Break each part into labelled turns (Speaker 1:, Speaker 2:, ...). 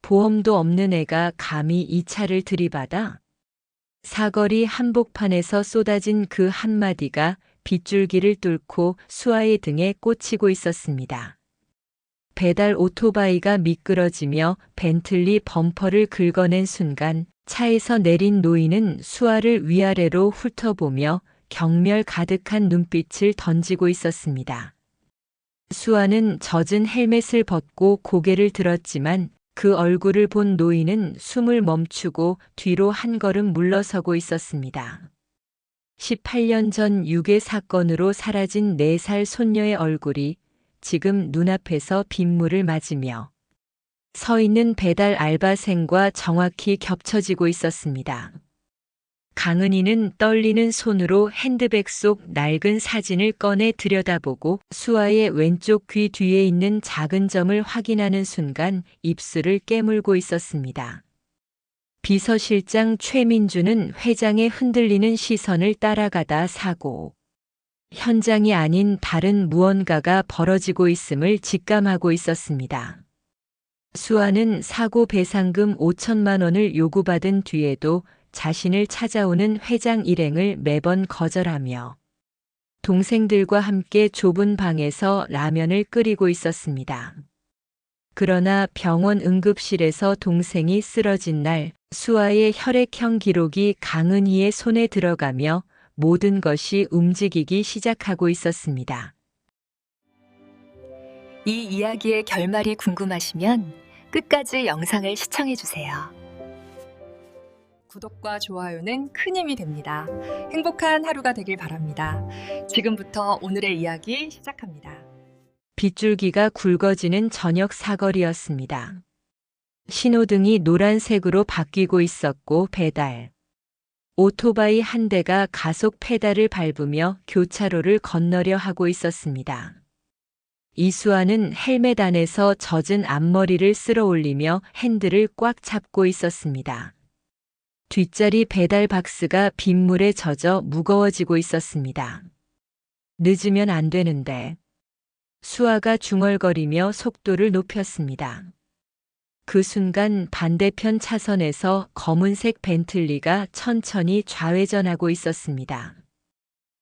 Speaker 1: 보험도 없는 애가 감히 이 차를 들이받아? 사거리 한복판에서 쏟아진 그 한마디가 빗줄기를 뚫고 수아의 등에 꽂히고 있었습니다. 배달 오토바이가 미끄러지며 벤틀리 범퍼를 긁어낸 순간 차에서 내린 노인은 수아를 위아래로 훑어보며 경멸 가득한 눈빛을 던지고 있었습니다. 수아는 젖은 헬멧을 벗고 고개를 들었지만 그 얼굴을 본 노인은 숨을 멈추고 뒤로 한 걸음 물러서고 있었습니다. 18년 전 유괴 사건으로 사라진 4살 손녀의 얼굴이 지금 눈앞에서 빗물을 맞으며 서 있는 배달 알바생과 정확히 겹쳐지고 있었습니다. 강은희는 떨리는 손으로 핸드백 속 낡은 사진을 꺼내 들여다보고 수아의 왼쪽 귀 뒤에 있는 작은 점을 확인하는 순간 입술을 깨물고 있었습니다. 비서실장 최민주는 회장의 흔들리는 시선을 따라가다 사고 현장이 아닌 다른 무언가가 벌어지고 있음을 직감하고 있었습니다. 수아는 사고 배상금 5천만 원을 요구받은 뒤에도 자신을 찾아오는 회장 일행을 매번 거절하며 동생들과 함께 좁은 방에서 라면을 끓이고 있었습니다. 그러나 병원 응급실에서 동생이 쓰러진 날 수아의 혈액형 기록이 강은희의 손에 들어가며 모든 것이 움직이기 시작하고 있었습니다.
Speaker 2: 이 이야기의 결말이 궁금하시면 끝까지 영상을 시청해주세요. 구독과 좋아요는 큰 힘이 됩니다. 행복한 하루가 되길 바랍니다. 지금부터 오늘의 이야기 시작합니다.
Speaker 1: 빗줄기가 굵어지는 저녁 사거리였습니다. 신호등이 노란색으로 바뀌고 있었고 배달 오토바이 한 대가 가속 페달을 밟으며 교차로를 건너려 하고 있었습니다. 이수아는 헬멧 안에서 젖은 앞머리를 쓸어 올리며 핸들을 꽉 잡고 있었습니다. 뒷자리 배달 박스가 빗물에 젖어 무거워지고 있었습니다. 늦으면 안 되는데. 수아가 중얼거리며 속도를 높였습니다. 그 순간 반대편 차선에서 검은색 벤틀리가 천천히 좌회전하고 있었습니다.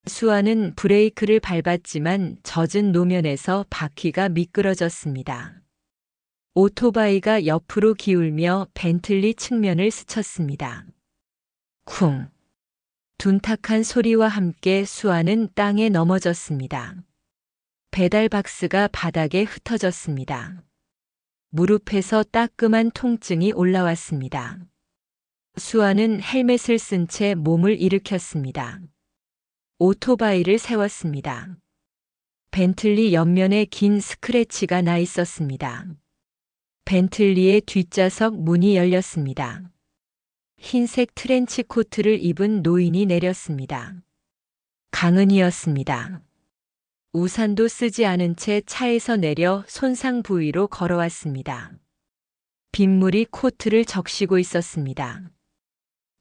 Speaker 1: 수아는 브레이크를 밟았지만 젖은 노면에서 바퀴가 미끄러졌습니다. 오토바이가 옆으로 기울며 벤틀리 측면을 스쳤습니다. 쿵! 둔탁한 소리와 함께 수아는 땅에 넘어졌습니다. 배달 박스가 바닥에 흩어졌습니다. 무릎에서 따끔한 통증이 올라왔습니다. 수아는 헬멧을 쓴 채 몸을 일으켰습니다. 오토바이를 세웠습니다. 벤틀리 옆면에 긴 스크래치가 나 있었습니다. 벤틀리의 뒷좌석 문이 열렸습니다. 흰색 트렌치 코트를 입은 노인이 내렸습니다. 강은희였습니다. 우산도 쓰지 않은 채 차에서 내려 손상 부위로 걸어왔습니다. 빗물이 코트를 적시고 있었습니다.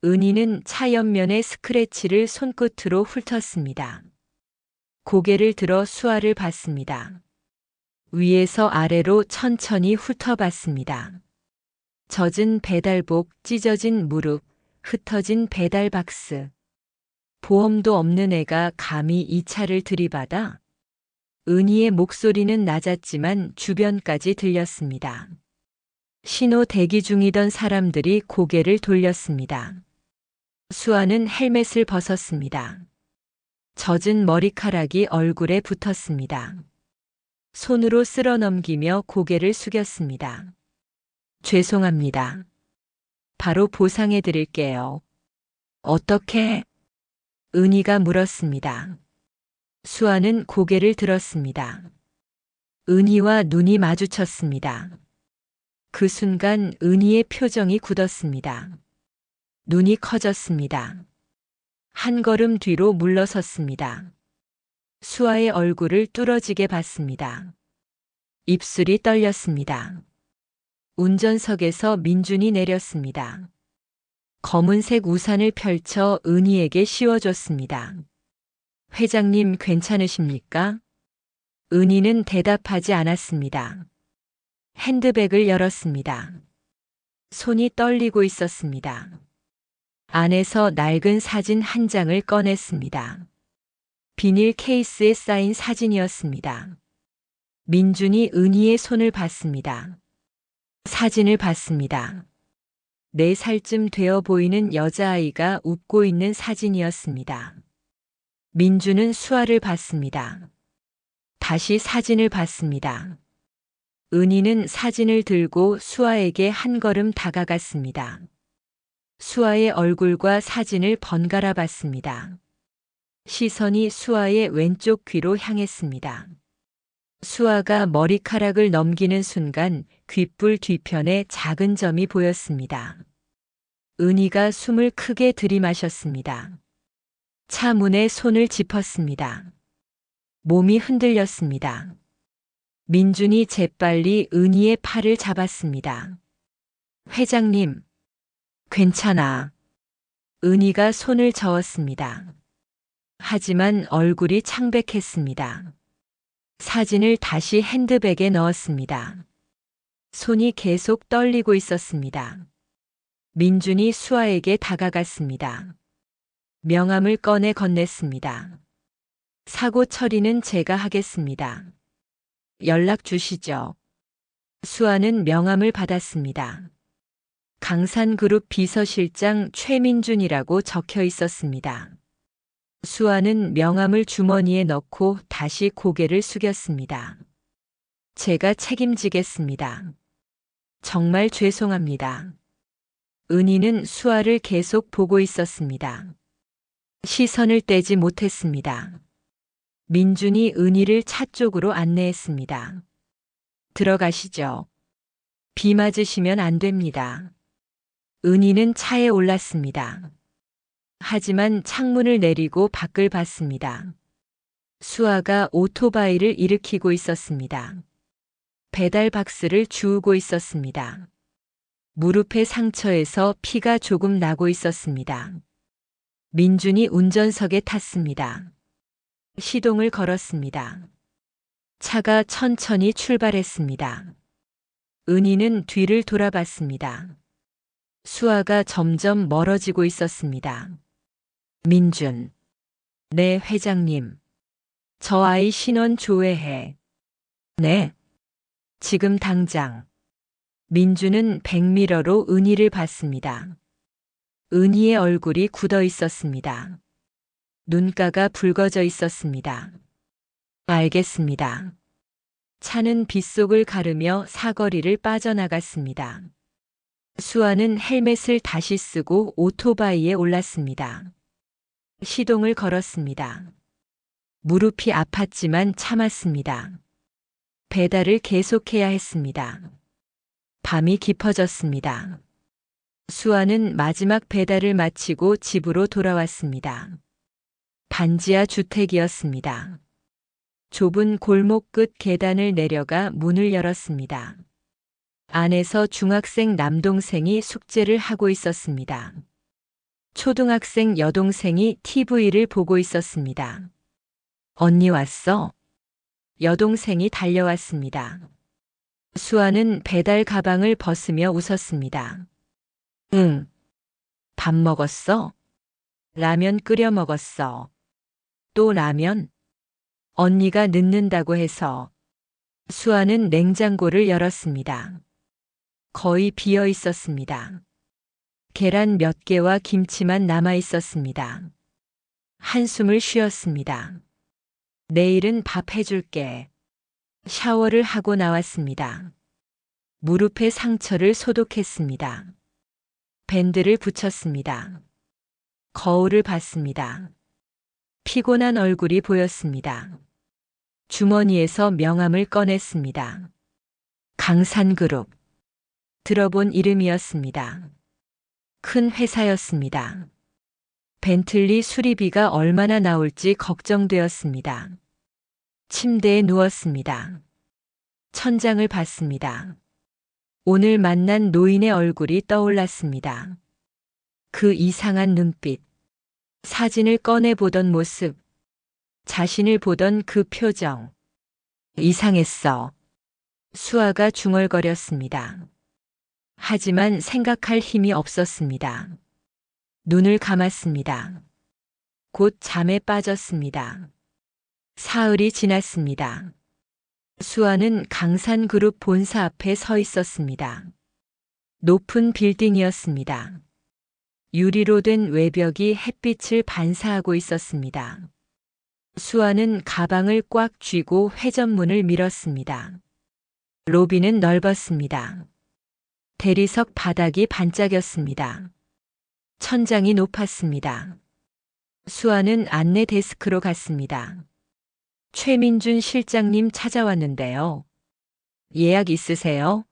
Speaker 1: 은희는 차 옆면의 스크래치를 손끝으로 훑었습니다. 고개를 들어 수아를 봤습니다. 위에서 아래로 천천히 훑어봤습니다. 젖은 배달복, 찢어진 무릎, 흩어진 배달 박스. 보험도 없는 애가 감히 이 차를 들이받아? 은희의 목소리는 낮았지만 주변까지 들렸습니다. 신호 대기 중이던 사람들이 고개를 돌렸습니다. 수아는 헬멧을 벗었습니다. 젖은 머리카락이 얼굴에 붙었습니다. 손으로 쓸어 넘기며 고개를 숙였습니다. 죄송합니다. 바로 보상해 드릴게요. 어떻게? 은희가 물었습니다. 수아는 고개를 들었습니다. 은희와 눈이 마주쳤습니다. 그 순간 은희의 표정이 굳었습니다. 눈이 커졌습니다. 한 걸음 뒤로 물러섰습니다. 수아의 얼굴을 뚫어지게 봤습니다. 입술이 떨렸습니다. 운전석에서 민준이 내렸습니다. 검은색 우산을 펼쳐 은희에게 씌워줬습니다. 회장님 괜찮으십니까? 은희는 대답하지 않았습니다. 핸드백을 열었습니다. 손이 떨리고 있었습니다. 안에서 낡은 사진 한 장을 꺼냈습니다. 비닐 케이스에 쌓인 사진이었습니다. 민준이 은희의 손을 봤습니다. 사진을 봤습니다. 4살쯤 되어 보이는 여자아이가 웃고 있는 사진이었습니다. 민준은 수아를 봤습니다. 다시 사진을 봤습니다. 은희는 사진을 들고 수아에게 한 걸음 다가갔습니다. 수아의 얼굴과 사진을 번갈아 봤습니다. 시선이 수아의 왼쪽 귀로 향했습니다. 수아가 머리카락을 넘기는 순간 귓불 뒤편에 작은 점이 보였습니다. 은희가 숨을 크게 들이마셨습니다. 차 문에 손을 짚었습니다. 몸이 흔들렸습니다. 민준이 재빨리 은희의 팔을 잡았습니다. 회장님, 괜찮아. 은희가 손을 저었습니다. 하지만 얼굴이 창백했습니다. 사진을 다시 핸드백에 넣었습니다. 손이 계속 떨리고 있었습니다. 민준이 수아에게 다가갔습니다. 명함을 꺼내 건넸습니다. 사고 처리는 제가 하겠습니다. 연락 주시죠. 수아는 명함을 받았습니다. 강산그룹 비서실장 최민준이라고 적혀 있었습니다. 수아는 명함을 주머니에 넣고 다시 고개를 숙였습니다. 제가 책임지겠습니다. 정말 죄송합니다. 은희는 수아를 계속 보고 있었습니다. 시선을 떼지 못했습니다. 민준이 은희를 차 쪽으로 안내했습니다. 들어가시죠. 비 맞으시면 안 됩니다. 은희는 차에 올랐습니다. 하지만 창문을 내리고 밖을 봤습니다. 수아가 오토바이를 일으키고 있었습니다. 배달 박스를 주우고 있었습니다. 무릎의 상처에서 피가 조금 나고 있었습니다. 민준이 운전석에 탔습니다. 시동을 걸었습니다. 차가 천천히 출발했습니다. 은희는 뒤를 돌아봤습니다. 수아가 점점 멀어지고 있었습니다. 민준. 네, 회장님. 저 아이 신원 조회해. 네. 지금 당장. 민준은 백미러로 은희를 봤습니다. 은희의 얼굴이 굳어 있었습니다. 눈가가 붉어져 있었습니다. 알겠습니다. 차는 빗속을 가르며 사거리를 빠져나갔습니다. 수아는 헬멧을 다시 쓰고 오토바이에 올랐습니다. 시동을 걸었습니다. 무릎이 아팠지만 참았습니다. 배달을 계속해야 했습니다. 밤이 깊어졌습니다. 수아는 마지막 배달을 마치고 집으로 돌아왔습니다. 반지하 주택이었습니다. 좁은 골목 끝 계단을 내려가 문을 열었습니다. 안에서 중학생 남동생이 숙제를 하고 있었습니다. 초등학생 여동생이 TV를 보고 있었습니다. 언니 왔어? 여동생이 달려왔습니다. 수아는 배달 가방을 벗으며 웃었습니다. 응. 밥 먹었어? 라면 끓여 먹었어. 또 라면? 언니가 늦는다고 해서. 수아는 냉장고를 열었습니다. 거의 비어 있었습니다. 계란 몇 개와 김치만 남아 있었습니다. 한숨을 쉬었습니다. 내일은 밥 해줄게. 샤워를 하고 나왔습니다. 무릎의 상처를 소독했습니다. 밴드를 붙였습니다. 거울을 봤습니다. 피곤한 얼굴이 보였습니다. 주머니에서 명함을 꺼냈습니다. 강산그룹. 들어본 이름이었습니다. 큰 회사였습니다. 벤틀리 수리비가 얼마나 나올지 걱정되었습니다. 침대에 누웠습니다. 천장을 봤습니다. 오늘 만난 노인의 얼굴이 떠올랐습니다. 그 이상한 눈빛, 사진을 꺼내보던 모습, 자신을 보던 그 표정. 이상했어. 수아가 중얼거렸습니다. 하지만 생각할 힘이 없었습니다. 눈을 감았습니다. 곧 잠에 빠졌습니다. 사흘이 지났습니다. 수아는 강산그룹 본사 앞에 서 있었습니다. 높은 빌딩이었습니다. 유리로 된 외벽이 햇빛을 반사하고 있었습니다. 수아는 가방을 꽉 쥐고 회전문을 밀었습니다. 로비는 넓었습니다. 대리석 바닥이 반짝였습니다. 천장이 높았습니다. 수아는 안내 데스크로 갔습니다. 최민준 실장님 찾아왔는데요. 예약 있으세요?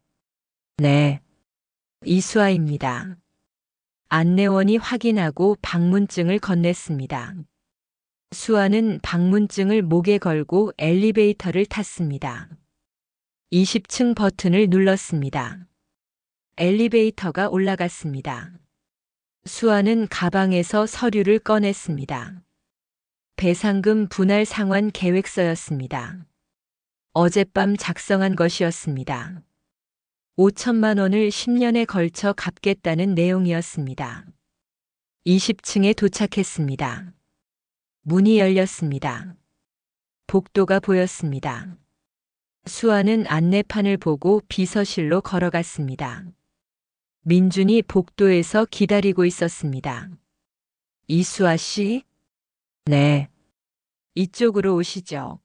Speaker 1: 네. 이수아입니다. 안내원이 확인하고 방문증을 건넸습니다. 수아는 방문증을 목에 걸고 엘리베이터를 탔습니다. 20층 버튼을 눌렀습니다. 엘리베이터가 올라갔습니다. 수아는 가방에서 서류를 꺼냈습니다. 배상금 분할 상환 계획서였습니다. 어젯밤 작성한 것이었습니다. 5천만 원을 10년에 걸쳐 갚겠다는 내용이었습니다. 20층에 도착했습니다. 문이 열렸습니다. 복도가 보였습니다. 수아는 안내판을 보고 비서실로 걸어갔습니다. 민준이 복도에서 기다리고 있었습니다. 이수아 씨? 네. 이쪽으로 오시죠.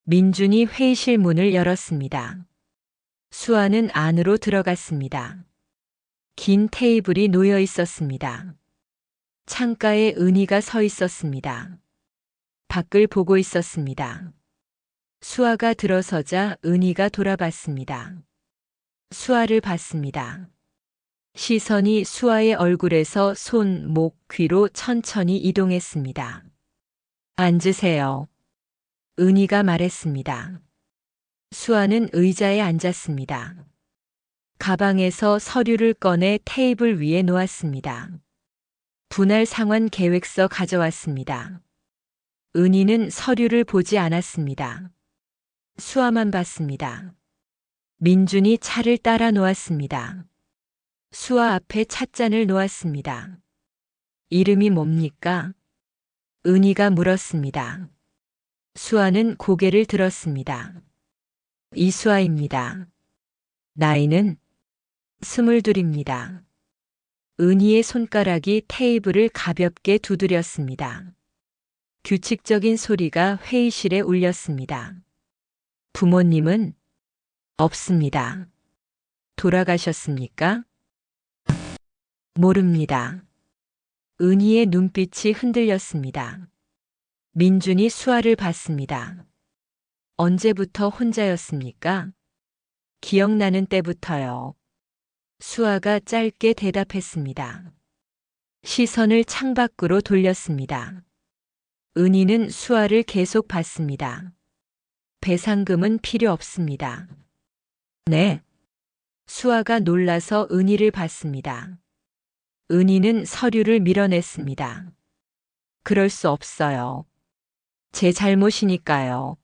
Speaker 1: 민준이 회의실 문을 열었습니다. 수아는 안으로 들어갔습니다. 긴 테이블이 놓여 있었습니다. 창가에 은희가 서 있었습니다. 밖을 보고 있었습니다. 수아가 들어서자 은희가 돌아봤습니다. 수아를 봤습니다. 시선이 수아의 얼굴에서 손, 목, 귀로 천천히 이동했습니다. 앉으세요. 은희가 말했습니다. 수아는 의자에 앉았습니다. 가방에서 서류를 꺼내 테이블 위에 놓았습니다. 분할 상환 계획서 가져왔습니다. 은희는 서류를 보지 않았습니다. 수아만 봤습니다. 민준이 차를 따라 놓았습니다. 수아 앞에 찻잔을 놓았습니다. 이름이 뭡니까? 은희가 물었습니다. 수아는 고개를 들었습니다. 이수아입니다. 나이는 22입니다. 은희의 손가락이 테이블을 가볍게 두드렸습니다. 규칙적인 소리가 회의실에 울렸습니다. 부모님은 없습니다. 돌아가셨습니까? 모릅니다. 은희의 눈빛이 흔들렸습니다. 민준이 수아를 봤습니다. 언제부터 혼자였습니까? 기억나는 때부터요. 수아가 짧게 대답했습니다. 시선을 창밖으로 돌렸습니다. 은희는 수아를 계속 봤습니다. 배상금은 필요 없습니다. 네. 수아가 놀라서 은희를 봤습니다. 은희는 서류를 밀어냈습니다. 그럴 수 없어요. 제 잘못이니까요.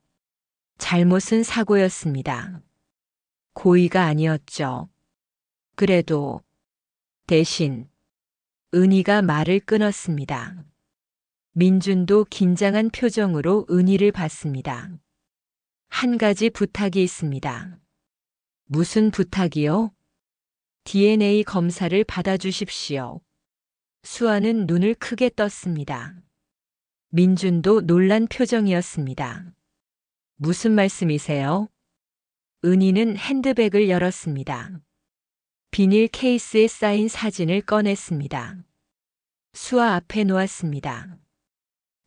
Speaker 1: 잘못은 사고였습니다. 고의가 아니었죠. 그래도 대신 은희가 말을 끊었습니다. 민준도 긴장한 표정으로 은희를 봤습니다. 한 가지 부탁이 있습니다. 무슨 부탁이요? DNA 검사를 받아주십시오. 수아는 눈을 크게 떴습니다. 민준도 놀란 표정이었습니다. 무슨 말씀이세요? 은희는 핸드백을 열었습니다. 비닐 케이스에 쌓인 사진을 꺼냈습니다. 수아 앞에 놓았습니다.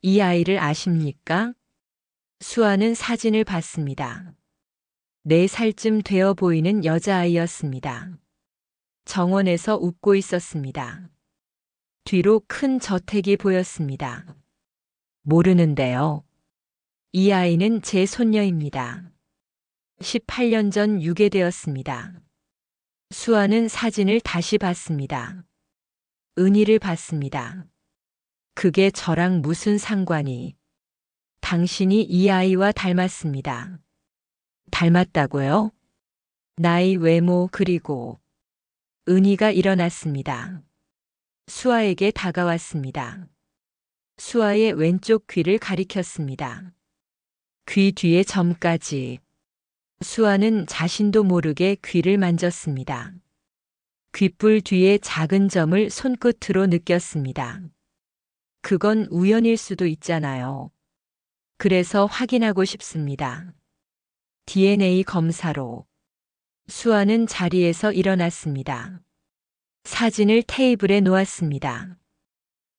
Speaker 1: 이 아이를 아십니까? 수아는 사진을 봤습니다. 4살쯤 되어 보이는 여자아이였습니다. 정원에서 웃고 있었습니다. 뒤로 큰 저택이 보였습니다. 모르는데요. 이 아이는 제 손녀입니다. 18년 전 유괴되었습니다. 수아는 사진을 다시 봤습니다. 은희를 봤습니다. 그게 저랑 무슨 상관이? 당신이 이 아이와 닮았습니다. 닮았다고요? 나이, 외모, 그리고 은희가 일어났습니다. 수아에게 다가왔습니다. 수아의 왼쪽 귀를 가리켰습니다. 귀 뒤에 점까지. 수아는 자신도 모르게 귀를 만졌습니다. 귓불 뒤에 작은 점을 손끝으로 느꼈습니다. 그건 우연일 수도 있잖아요. 그래서 확인하고 싶습니다. DNA 검사로. 수아는 자리에서 일어났습니다. 사진을 테이블에 놓았습니다.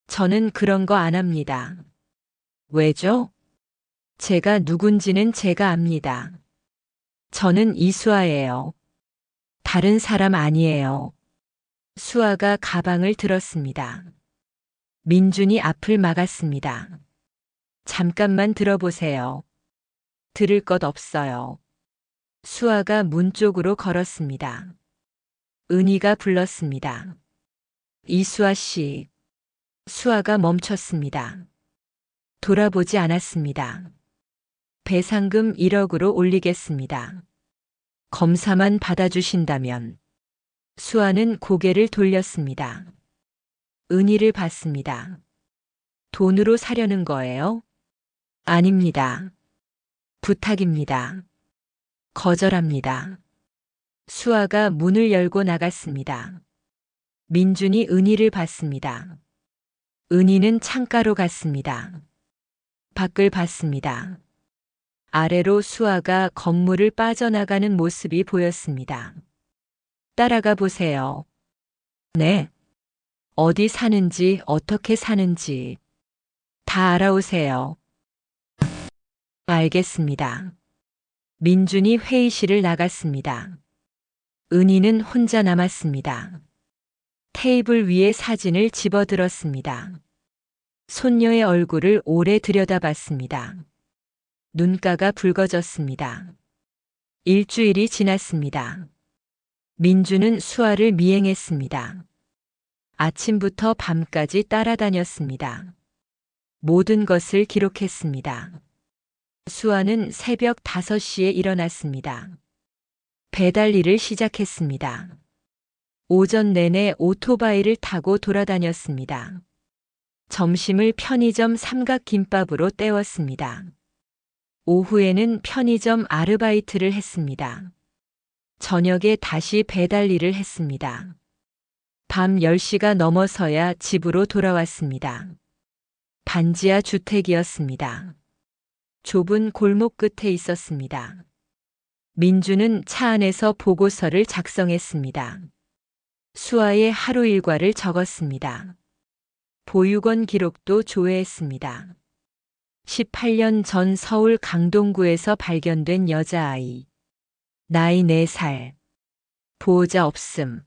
Speaker 1: 저는 그런 거 안 합니다. 왜죠? 제가 누군지는 제가 압니다. 저는 이수아예요. 다른 사람 아니에요. 수아가 가방을 들었습니다. 민준이 앞을 막았습니다. 잠깐만 들어보세요. 들을 것 없어요. 수아가 문 쪽으로 걸었습니다. 은희가 불렀습니다. 이수아 씨. 수아가 멈췄습니다. 돌아보지 않았습니다. 배상금 1억으로 올리겠습니다. 검사만 받아주신다면. 수아는 고개를 돌렸습니다. 은희를 봤습니다. 돈으로 사려는 거예요? 아닙니다. 부탁입니다. 거절합니다. 수아가 문을 열고 나갔습니다. 민준이 은희를 봤습니다. 은희는 창가로 갔습니다. 밖을 봤습니다. 아래로 수아가 건물을 빠져나가는 모습이 보였습니다. 따라가 보세요. 네. 어디 사는지 어떻게 사는지 다 알아오세요. 알겠습니다. 민준이 회의실을 나갔습니다. 은희는 혼자 남았습니다. 테이블 위에 사진을 집어들었습니다. 손녀의 얼굴을 오래 들여다봤습니다. 눈가가 붉어졌습니다. 일주일이 지났습니다. 민주는 수아를 미행했습니다. 아침부터 밤까지 따라다녔습니다. 모든 것을 기록했습니다. 수아는 새벽 5시에 일어났습니다. 배달 일을 시작했습니다. 오전 내내 오토바이를 타고 돌아다녔습니다. 점심을 편의점 삼각김밥으로 때웠습니다. 오후에는 편의점 아르바이트를 했습니다. 저녁에 다시 배달 일을 했습니다. 밤 10시가 넘어서야 집으로 돌아왔습니다. 반지하 주택이었습니다. 좁은 골목 끝에 있었습니다. 민주는 차 안에서 보고서를 작성했습니다. 수아의 하루 일과를 적었습니다. 보육원 기록도 조회했습니다. 18년 전 서울 강동구에서 발견된 여자아이. 나이 4살. 보호자 없음.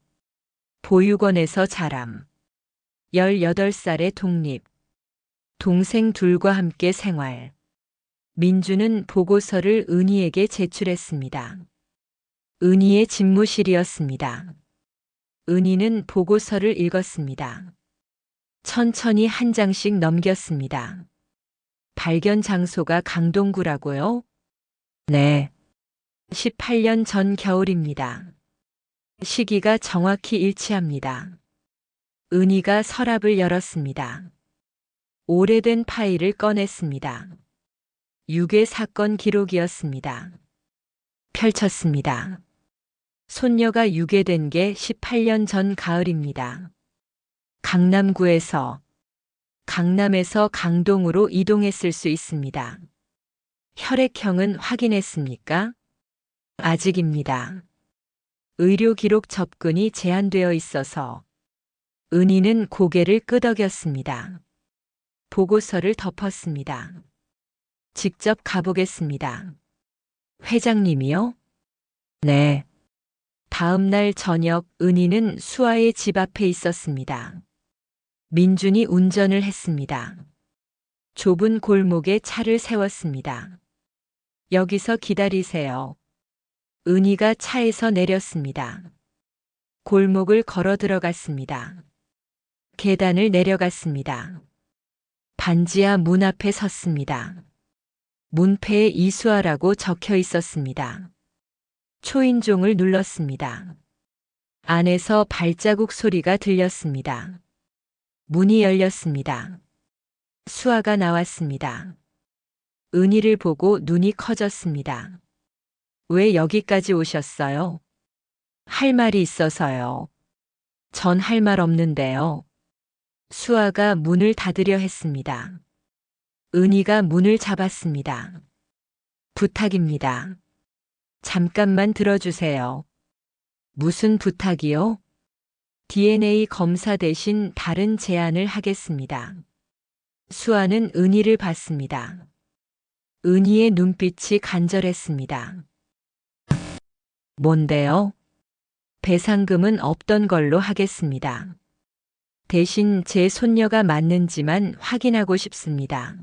Speaker 1: 보육원에서 자람. 18살의 독립. 동생 둘과 함께 생활. 민주는 보고서를 은희에게 제출했습니다. 은희의 집무실이었습니다. 은희는 보고서를 읽었습니다. 천천히 한 장씩 넘겼습니다. 발견 장소가 강동구라고요? 네. 18년 전 겨울입니다. 시기가 정확히 일치합니다. 은희가 서랍을 열었습니다. 오래된 파일을 꺼냈습니다. 유괴 사건 기록이었습니다. 펼쳤습니다. 손녀가 유괴된 게 18년 전 가을입니다. 강남구에서 강남에서 강동으로 이동했을 수 있습니다. 혈액형은 확인했습니까? 아직입니다. 의료 기록 접근이 제한되어 있어서 은희는 고개를 끄덕였습니다. 보고서를 덮었습니다. 직접 가보겠습니다. 회장님이요? 네. 다음 날 저녁 은희는 수아의 집 앞에 있었습니다. 민준이 운전을 했습니다. 좁은 골목에 차를 세웠습니다. 여기서 기다리세요. 은희가 차에서 내렸습니다. 골목을 걸어 들어갔습니다. 계단을 내려갔습니다. 반지하 문 앞에 섰습니다. 문패에 이수아라고 적혀 있었습니다. 초인종을 눌렀습니다. 안에서 발자국 소리가 들렸습니다. 문이 열렸습니다. 수아가 나왔습니다. 은희를 보고 눈이 커졌습니다. 왜 여기까지 오셨어요? 할 말이 있어서요. 전 할 말 없는데요. 수아가 문을 닫으려 했습니다. 은희가 문을 잡았습니다. 부탁입니다. 잠깐만 들어주세요. 무슨 부탁이요? DNA 검사 대신 다른 제안을 하겠습니다. 수아는 은희를 봤습니다. 은희의 눈빛이 간절했습니다. 뭔데요? 배상금은 없던 걸로 하겠습니다. 대신 제 손녀가 맞는지만 확인하고 싶습니다.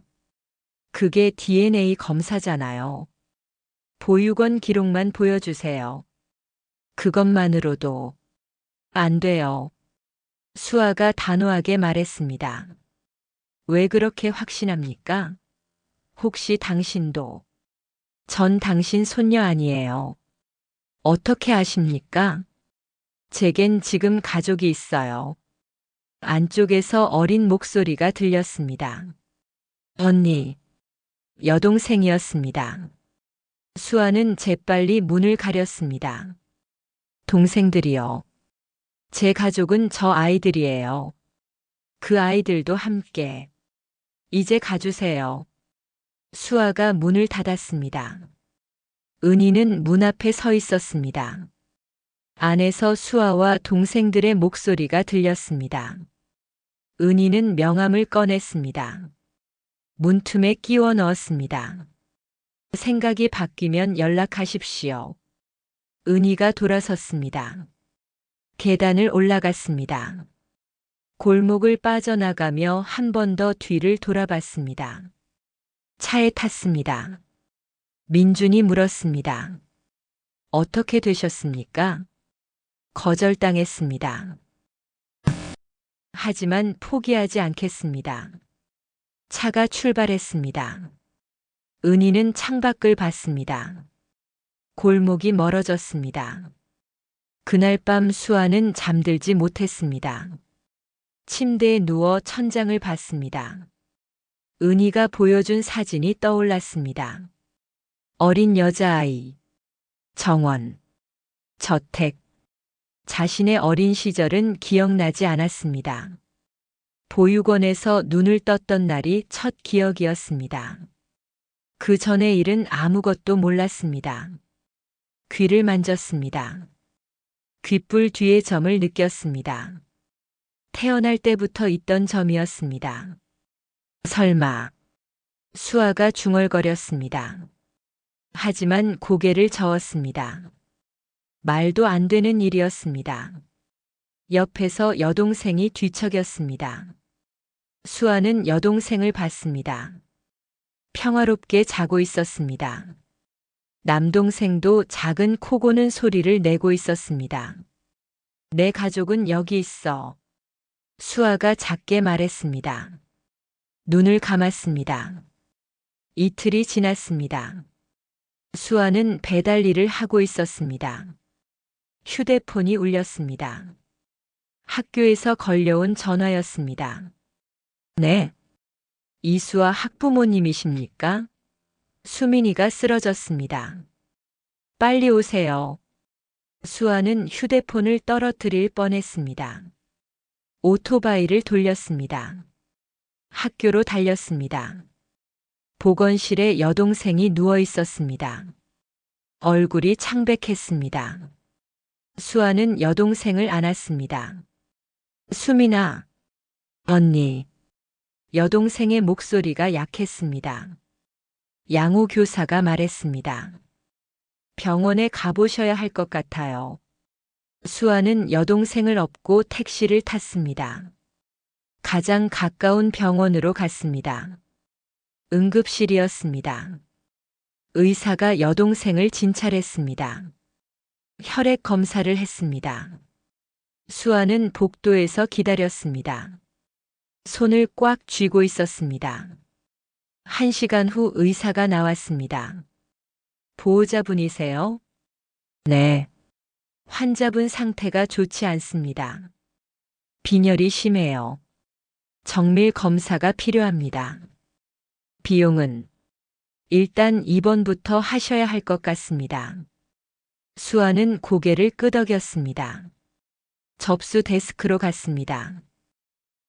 Speaker 1: 그게 DNA 검사잖아요. 보육원 기록만 보여주세요. 그것만으로도 안 돼요. 수아가 단호하게 말했습니다. 왜 그렇게 확신합니까? 혹시 당신도? 전 당신 손녀 아니에요. 어떻게 아십니까? 제겐 지금 가족이 있어요. 안쪽에서 어린 목소리가 들렸습니다. 언니, 여동생이었습니다. 수아는 재빨리 문을 가렸습니다. 동생들이요. 제 가족은 저 아이들이에요. 그 아이들도 함께. 이제 가주세요. 수아가 문을 닫았습니다. 은희는 문 앞에 서 있었습니다. 안에서 수아와 동생들의 목소리가 들렸습니다. 은희는 명함을 꺼냈습니다. 문틈에 끼워 넣었습니다. 생각이 바뀌면 연락하십시오. 은희가 돌아섰습니다. 계단을 올라갔습니다. 골목을 빠져나가며 한 번 더 뒤를 돌아봤습니다. 차에 탔습니다. 민준이 물었습니다. 어떻게 되셨습니까? 거절당했습니다. 하지만 포기하지 않겠습니다. 차가 출발했습니다. 은희는 창밖을 봤습니다. 골목이 멀어졌습니다. 그날 밤 수아는 잠들지 못했습니다. 침대에 누워 천장을 봤습니다. 은희가 보여준 사진이 떠올랐습니다. 어린 여자아이, 정원, 저택. 자신의 어린 시절은 기억나지 않았습니다. 보육원에서 눈을 떴던 날이 첫 기억이었습니다. 그 전의 일은 아무것도 몰랐습니다. 귀를 만졌습니다. 귓불 뒤의 점을 느꼈습니다. 태어날 때부터 있던 점이었습니다. 설마. 수아가 중얼거렸습니다. 하지만 고개를 저었습니다. 말도 안 되는 일이었습니다. 옆에서 여동생이 뒤척였습니다. 수아는 여동생을 봤습니다. 평화롭게 자고 있었습니다. 남동생도 작은 코 고는 소리를 내고 있었습니다. 내 가족은 여기 있어. 수아가 작게 말했습니다. 눈을 감았습니다. 이틀이 지났습니다. 수아는 배달 일을 하고 있었습니다. 휴대폰이 울렸습니다. 학교에서 걸려온 전화였습니다. 네. 이수아 학부모님이십니까? 수민이가 쓰러졌습니다. 빨리 오세요. 수아는 휴대폰을 떨어뜨릴 뻔했습니다. 오토바이를 돌렸습니다. 학교로 달렸습니다. 보건실에 여동생이 누워 있었습니다. 얼굴이 창백했습니다. 수아는 여동생을 안았습니다. 수민아, 언니. 여동생의 목소리가 약했습니다. 양호 교사가 말했습니다. 병원에 가보셔야 할 것 같아요. 수아는 여동생을 업고 택시를 탔습니다. 가장 가까운 병원으로 갔습니다. 응급실이었습니다. 의사가 여동생을 진찰했습니다. 혈액 검사를 했습니다. 수아는 복도에서 기다렸습니다. 손을 꽉 쥐고 있었습니다. 1시간 후 의사가 나왔습니다. 보호자분이세요? 네. 환자분 상태가 좋지 않습니다. 빈혈이 심해요. 정밀 검사가 필요합니다. 비용은 일단 입원부터 하셔야 할 것 같습니다. 수아는 고개를 끄덕였습니다. 접수 데스크로 갔습니다.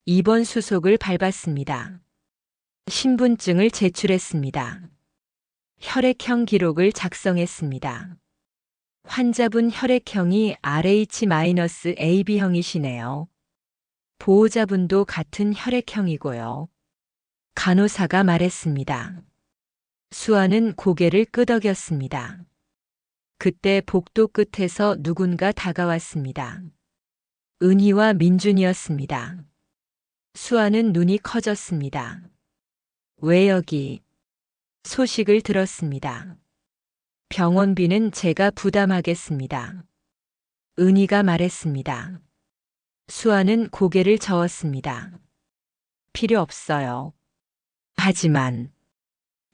Speaker 1: 입원 수속을 밟았습니다. 신분증을 제출했습니다. 혈액형 기록을 작성했습니다. 환자분 혈액형이 RH-AB형이시네요. 보호자분도 같은 혈액형이고요. 간호사가 말했습니다. 수아는 고개를 끄덕였습니다. 그때 복도 끝에서 누군가 다가왔습니다. 은희와 민준이었습니다. 수아는 눈이 커졌습니다. 왜 여기? 소식을 들었습니다. 병원비는 제가 부담하겠습니다. 은희가 말했습니다. 수아는 고개를 저었습니다. 필요 없어요. 하지만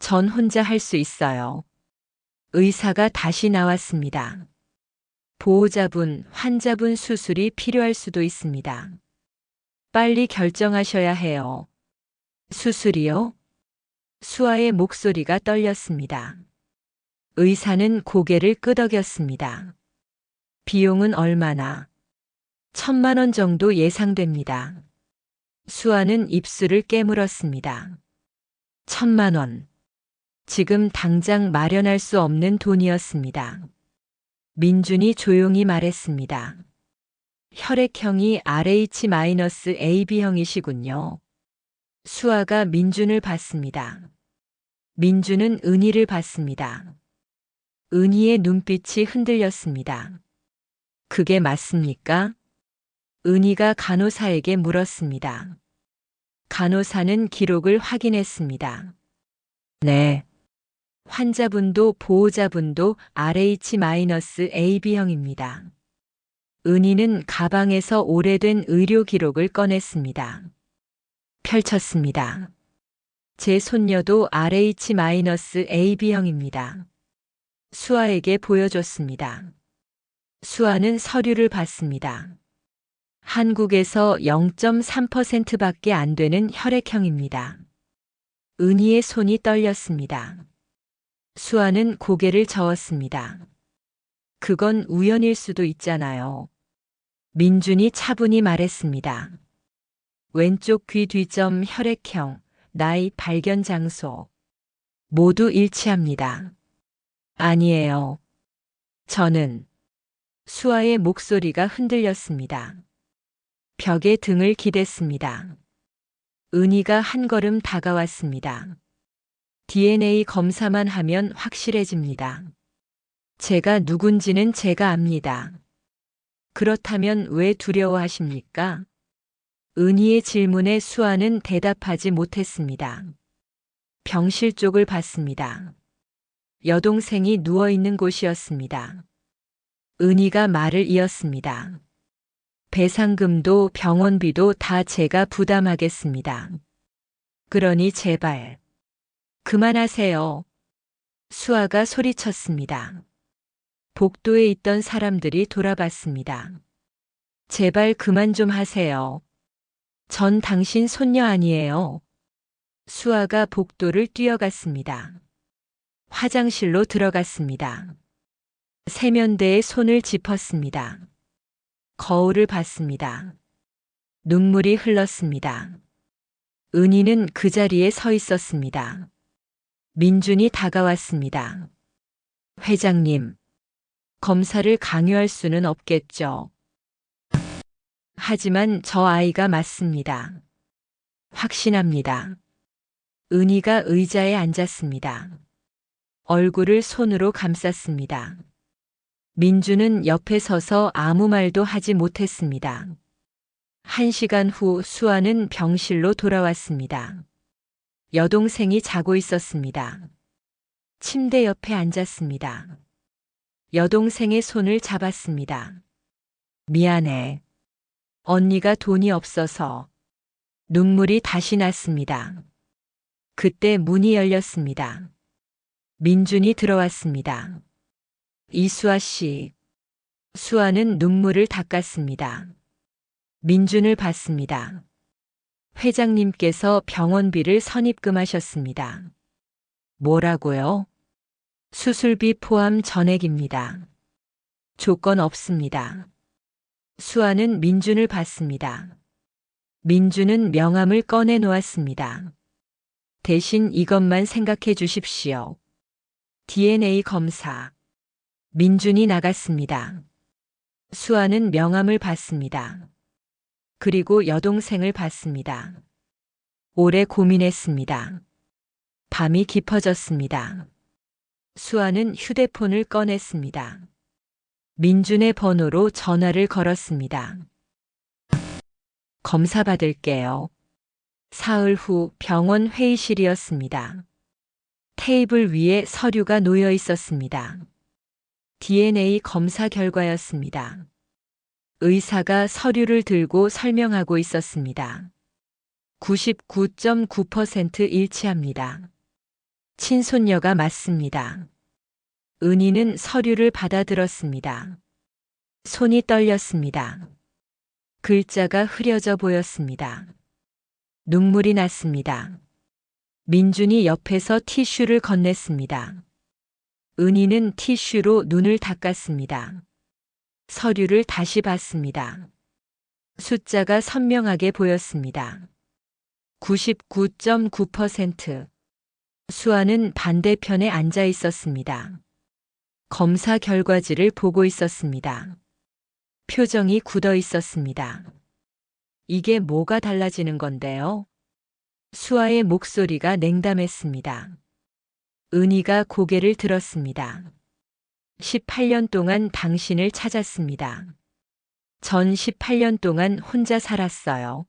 Speaker 1: 전 혼자 할 수 있어요. 의사가 다시 나왔습니다. 보호자분, 환자분 수술이 필요할 수도 있습니다. 빨리 결정하셔야 해요. 수술이요? 수아의 목소리가 떨렸습니다. 의사는 고개를 끄덕였습니다. 비용은 얼마나? 1,000만 원 정도 예상됩니다. 수아는 입술을 깨물었습니다. 1,000만 원. 지금 당장 마련할 수 없는 돈이었습니다. 민준이 조용히 말했습니다. 혈액형이 RH-AB형이시군요. 수아가 민준을 봤습니다. 민준은 은희를 봤습니다. 은희의 눈빛이 흔들렸습니다. 그게 맞습니까? 은희가 간호사에게 물었습니다. 간호사는 기록을 확인했습니다. 네. 환자분도 보호자분도 RH-AB형입니다. 은희는 가방에서 오래된 의료 기록을 꺼냈습니다. 펼쳤습니다. 제 손녀도 RH-AB형입니다. 수아에게 보여줬습니다. 수아는 서류를 봤습니다. 한국에서 0.3%밖에 안 되는 혈액형입니다. 은희의 손이 떨렸습니다. 수아는 고개를 저었습니다. 그건 우연일 수도 있잖아요. 민준이 차분히 말했습니다. 왼쪽 귀 뒤점 혈액형, 나이, 발견 장소. 모두 일치합니다. 아니에요. 저는 수아의 목소리가 흔들렸습니다. 벽에 등을 기댔습니다. 은희가 한 걸음 다가왔습니다. DNA 검사만 하면 확실해집니다. 제가 누군지는 제가 압니다. 그렇다면 왜 두려워하십니까? 은희의 질문에 수아는 대답하지 못했습니다. 병실 쪽을 봤습니다. 여동생이 누워있는 곳이었습니다. 은희가 말을 이었습니다. 배상금도 병원비도 다 제가 부담하겠습니다. 그러니 제발 그만하세요. 수아가 소리쳤습니다. 복도에 있던 사람들이 돌아봤습니다. 제발 그만 좀 하세요. 전 당신 손녀 아니에요. 수아가 복도를 뛰어갔습니다. 화장실로 들어갔습니다. 세면대에 손을 짚었습니다. 거울을 봤습니다. 눈물이 흘렀습니다. 은희는 그 자리에 서 있었습니다. 민준이 다가왔습니다. 회장님, 검사를 강요할 수는 없겠죠. 하지만 저 아이가 맞습니다. 확신합니다. 은희가 의자에 앉았습니다. 얼굴을 손으로 감쌌습니다. 민주는 옆에 서서 아무 말도 하지 못했습니다. 1시간 후 수아는 병실로 돌아왔습니다. 여동생이 자고 있었습니다. 침대 옆에 앉았습니다. 여동생의 손을 잡았습니다. 미안해. 언니가 돈이 없어서. 눈물이 다시 났습니다. 그때 문이 열렸습니다. 민준이 들어왔습니다. 이수아 씨, 수아는 눈물을 닦았습니다. 민준을 봤습니다. 회장님께서 병원비를 선입금하셨습니다. 뭐라고요? 수술비 포함 전액입니다. 조건 없습니다. 수아는 민준을 봤습니다. 민준은 명함을 꺼내 놓았습니다. 대신 이것만 생각해 주십시오. DNA 검사. 민준이 나갔습니다. 수아는 명함을 봤습니다. 그리고 여동생을 봤습니다. 오래 고민했습니다. 밤이 깊어졌습니다. 수아는 휴대폰을 꺼냈습니다. 민준의 번호로 전화를 걸었습니다. 검사 받을게요. 사흘 후 병원 회의실이었습니다. 테이블 위에 서류가 놓여 있었습니다. DNA 검사 결과였습니다. 의사가 서류를 들고 설명하고 있었습니다. 99.9% 일치합니다. 친손녀가 맞습니다. 은희는 서류를 받아들었습니다. 손이 떨렸습니다. 글자가 흐려져 보였습니다. 눈물이 났습니다. 민준이 옆에서 티슈를 건넸습니다. 은희는 티슈로 눈을 닦았습니다. 서류를 다시 봤습니다. 숫자가 선명하게 보였습니다. 99.9%. 수아는 반대편에 앉아 있었습니다. 검사 결과지를 보고 있었습니다. 표정이 굳어 있었습니다. 이게 뭐가 달라지는 건데요? 수아의 목소리가 냉담했습니다. 은희가 고개를 들었습니다. 18년 동안 당신을 찾았습니다. 전 18년 동안 혼자 살았어요.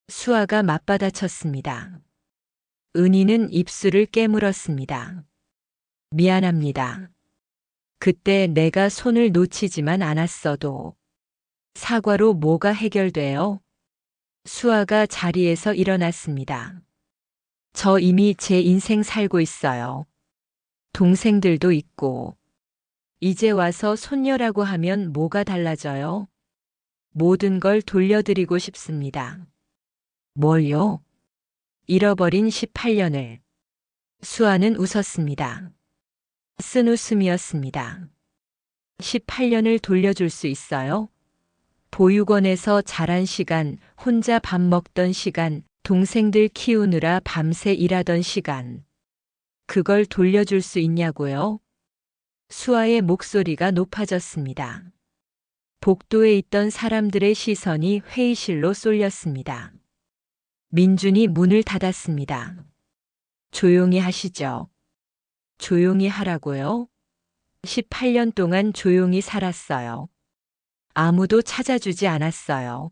Speaker 1: 수아가 맞받아쳤습니다. 은희는 입술을 깨물었습니다. 미안합니다. 그때 내가 손을 놓치지만 않았어도. 사과로 뭐가 해결돼요? 수아가 자리에서 일어났습니다. 저 이미 제 인생 살고 있어요. 동생들도 있고. 이제 와서 손녀라고 하면 뭐가 달라져요? 모든 걸 돌려드리고 싶습니다. 뭘요? 잃어버린 18년을. 수아는 웃었습니다. 쓴 웃음이었습니다. 18년을 돌려줄 수 있어요? 보육원에서 자란 시간, 혼자 밥 먹던 시간, 동생들 키우느라 밤새 일하던 시간. 그걸 돌려줄 수 있냐고요? 수아의 목소리가 높아졌습니다. 복도에 있던 사람들의 시선이 회의실로 쏠렸습니다. 민준이 문을 닫았습니다. 조용히 하시죠. 조용히 하라고요? 18년 동안 조용히 살았어요. 아무도 찾아주지 않았어요.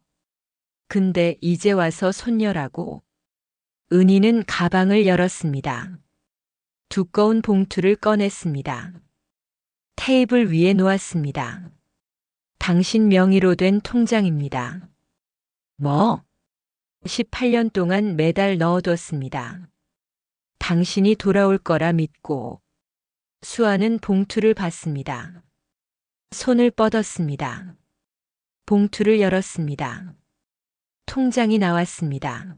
Speaker 1: 근데 이제 와서 손녀라고. 은희는 가방을 열었습니다. 두꺼운 봉투를 꺼냈습니다. 테이블 위에 놓았습니다. 당신 명의로 된 통장입니다. 뭐? 18년 동안 매달 넣어뒀습니다. 당신이 돌아올 거라 믿고. 수아는 봉투를 받습니다. 손을 뻗었습니다. 봉투를 열었습니다. 통장이 나왔습니다.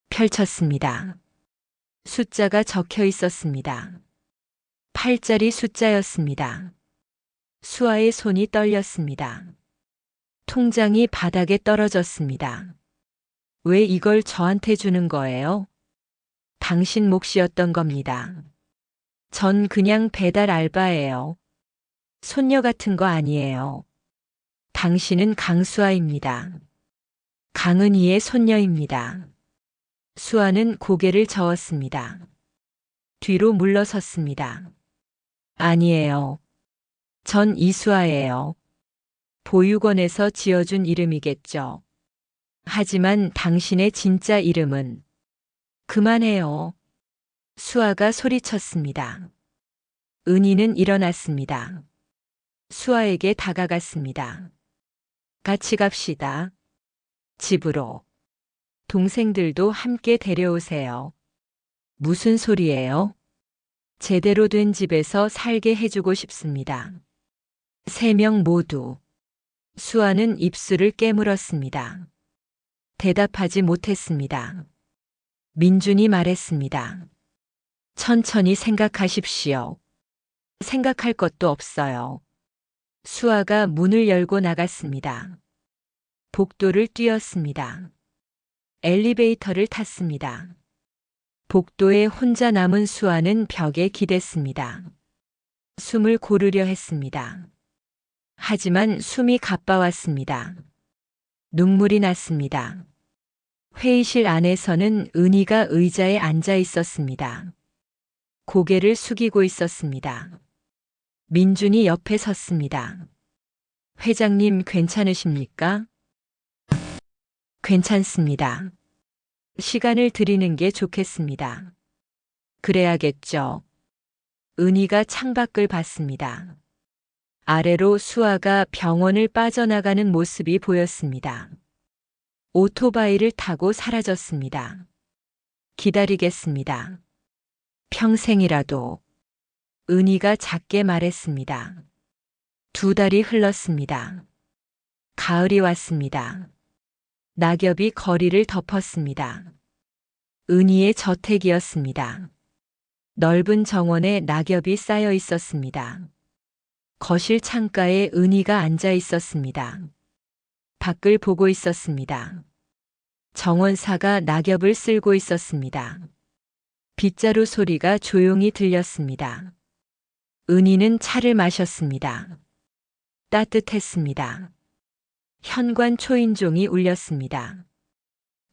Speaker 1: 펼쳤습니다. 숫자가 적혀 있었습니다. 8자리 숫자였습니다. 수아의 손이 떨렸습니다. 통장이 바닥에 떨어졌습니다. 왜 이걸 저한테 주는 거예요? 당신 몫이었던 겁니다. 전 그냥 배달 알바예요. 손녀 같은 거 아니에요. 당신은 강수아입니다. 강은희의 손녀입니다. 수아는 고개를 저었습니다. 뒤로 물러섰습니다. 아니에요. 전 이수아예요. 보육원에서 지어준 이름이겠죠. 하지만 당신의 진짜 이름은. 그만해요. 수아가 소리쳤습니다. 은희는 일어났습니다. 수아에게 다가갔습니다. 같이 갑시다. 집으로. 동생들도 함께 데려오세요. 무슨 소리예요? 제대로 된 집에서 살게 해주고 싶습니다. 세 명 모두. 수아는 입술을 깨물었습니다. 대답하지 못했습니다. 민준이 말했습니다. 천천히 생각하십시오. 생각할 것도 없어요. 수아가 문을 열고 나갔습니다. 복도를 뛰었습니다. 엘리베이터를 탔습니다. 복도에 혼자 남은 수아는 벽에 기댔습니다. 숨을 고르려 했습니다. 하지만 숨이 가빠왔습니다. 눈물이 났습니다. 회의실 안에서는 은희가 의자에 앉아 있었습니다. 고개를 숙이고 있었습니다. 민준이 옆에 섰습니다. 회장님 괜찮으십니까? 괜찮습니다. 시간을 드리는 게 좋겠습니다. 그래야겠죠. 은희가 창밖을 봤습니다. 아래로 수아가 병원을 빠져나가는 모습이 보였습니다. 오토바이를 타고 사라졌습니다. 기다리겠습니다. 평생이라도. 은희가 작게 말했습니다. 2달이 흘렀습니다. 가을이 왔습니다. 낙엽이 거리를 덮었습니다. 은희의 저택이었습니다. 넓은 정원에 낙엽이 쌓여 있었습니다. 거실 창가에 은희가 앉아 있었습니다. 밖을 보고 있었습니다. 정원사가 낙엽을 쓸고 있었습니다. 빗자루 소리가 조용히 들렸습니다. 은희는 차를 마셨습니다. 따뜻했습니다. 현관 초인종이 울렸습니다.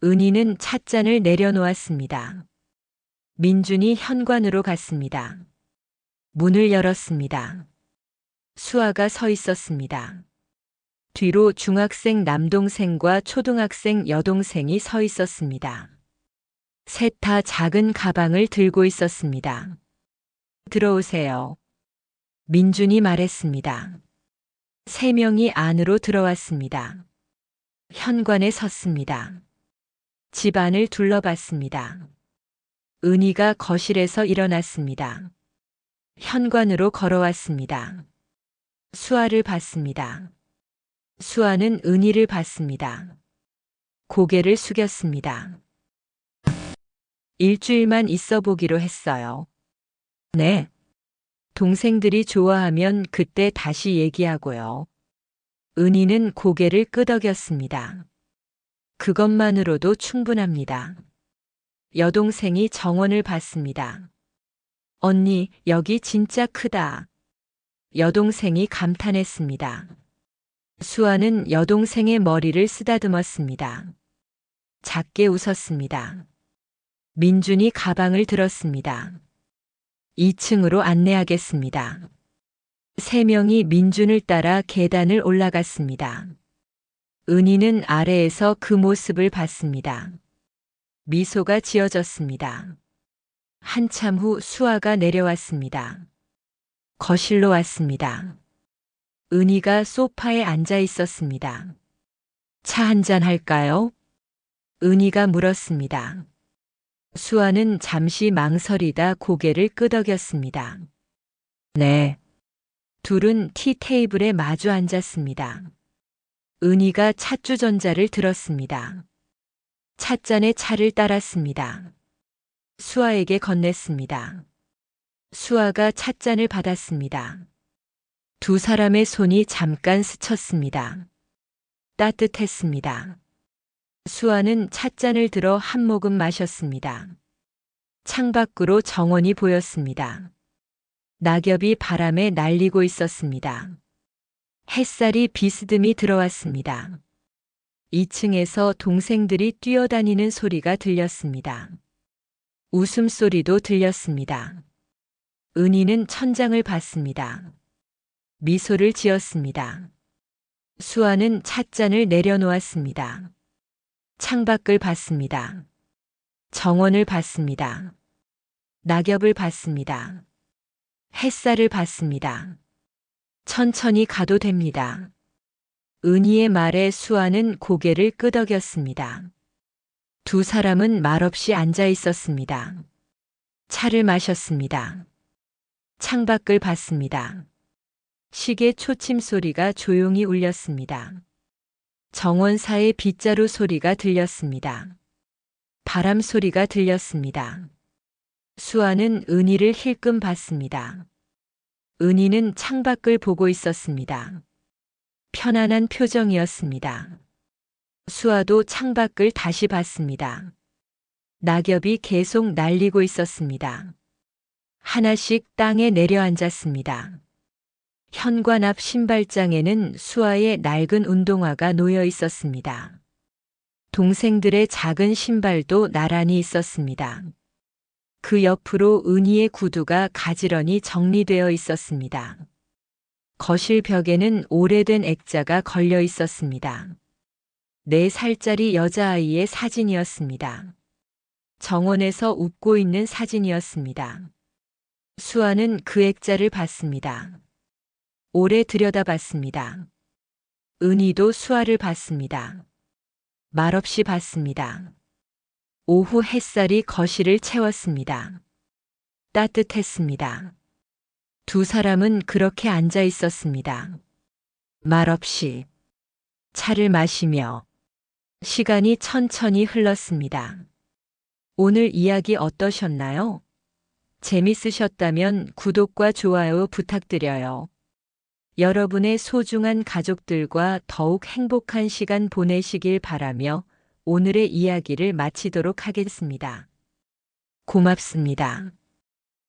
Speaker 1: 은희는 찻잔을 내려놓았습니다. 민준이 현관으로 갔습니다. 문을 열었습니다. 수아가 서 있었습니다. 뒤로 중학생 남동생과 초등학생 여동생이 서 있었습니다. 셋 다 작은 가방을 들고 있었습니다. 들어오세요. 민준이 말했습니다. 3명이 안으로 들어왔습니다. 현관에 섰습니다. 집 안을 둘러봤습니다. 은희가 거실에서 일어났습니다. 현관으로 걸어왔습니다. 수아를 봤습니다. 수아는 은희를 봤습니다. 고개를 숙였습니다. 일주일만 있어 보기로 했어요. 네. 동생들이 좋아하면 그때 다시 얘기하고요. 은희는 고개를 끄덕였습니다. 그것만으로도 충분합니다. 여동생이 정원을 봤습니다. 언니, 여기 진짜 크다. 여동생이 감탄했습니다. 수아는 여동생의 머리를 쓰다듬었습니다. 작게 웃었습니다. 민준이 가방을 들었습니다. 2층으로 안내하겠습니다. 3명이 민준을 따라 계단을 올라갔습니다. 은희는 아래에서 그 모습을 봤습니다. 미소가 지어졌습니다. 한참 후 수아가 내려왔습니다. 거실로 왔습니다. 은희가 소파에 앉아 있었습니다. 차 한잔 할까요? 은희가 물었습니다. 수아는 잠시 망설이다 고개를 끄덕였습니다. 네. 둘은 티테이블에 마주 앉았습니다. 은희가 찻주전자를 들었습니다. 찻잔에 차를 따랐습니다. 수아에게 건넸습니다. 수아가 찻잔을 받았습니다. 2 사람의 손이 잠깐 스쳤습니다. 따뜻했습니다. 수아는 찻잔을 들어 한 모금 마셨습니다. 창밖으로 정원이 보였습니다. 낙엽이 바람에 날리고 있었습니다. 햇살이 비스듬히 들어왔습니다. 2층에서 동생들이 뛰어다니는 소리가 들렸습니다. 웃음소리도 들렸습니다. 은희는 천장을 봤습니다. 미소를 지었습니다. 수아는 찻잔을 내려놓았습니다. 창밖을 봤습니다. 정원을 봤습니다. 낙엽을 봤습니다. 햇살을 봤습니다. 천천히 가도 됩니다. 은희의 말에 수아는 고개를 끄덕였습니다. 2 사람은 말없이 앉아 있었습니다. 차를 마셨습니다. 창밖을 봤습니다. 시계 초침 소리가 조용히 울렸습니다. 정원사의 빗자루 소리가 들렸습니다. 바람 소리가 들렸습니다. 수아는 은희를 힐끔 봤습니다. 은희는 창밖을 보고 있었습니다. 편안한 표정이었습니다. 수아도 창밖을 다시 봤습니다. 낙엽이 계속 날리고 있었습니다. 하나씩 땅에 내려앉았습니다. 현관 앞 신발장에는 수아의 낡은 운동화가 놓여 있었습니다. 동생들의 작은 신발도 나란히 있었습니다. 그 옆으로 은희의 구두가 가지런히 정리되어 있었습니다. 거실 벽에는 오래된 액자가 걸려 있었습니다. 4살짜리 여자아이의 사진이었습니다. 정원에서 웃고 있는 사진이었습니다. 수아는 그 액자를 봤습니다. 오래 들여다봤습니다. 은희도 수아를 봤습니다. 말없이 봤습니다. 오후 햇살이 거실을 채웠습니다. 따뜻했습니다. 두 사람은 그렇게 앉아 있었습니다. 말없이 차를 마시며 시간이 천천히 흘렀습니다. 오늘 이야기 어떠셨나요? 재밌으셨다면 구독과 좋아요 부탁드려요. 여러분의 소중한 가족들과 더욱 행복한 시간 보내시길 바라며 오늘의 이야기를 마치도록 하겠습니다. 고맙습니다.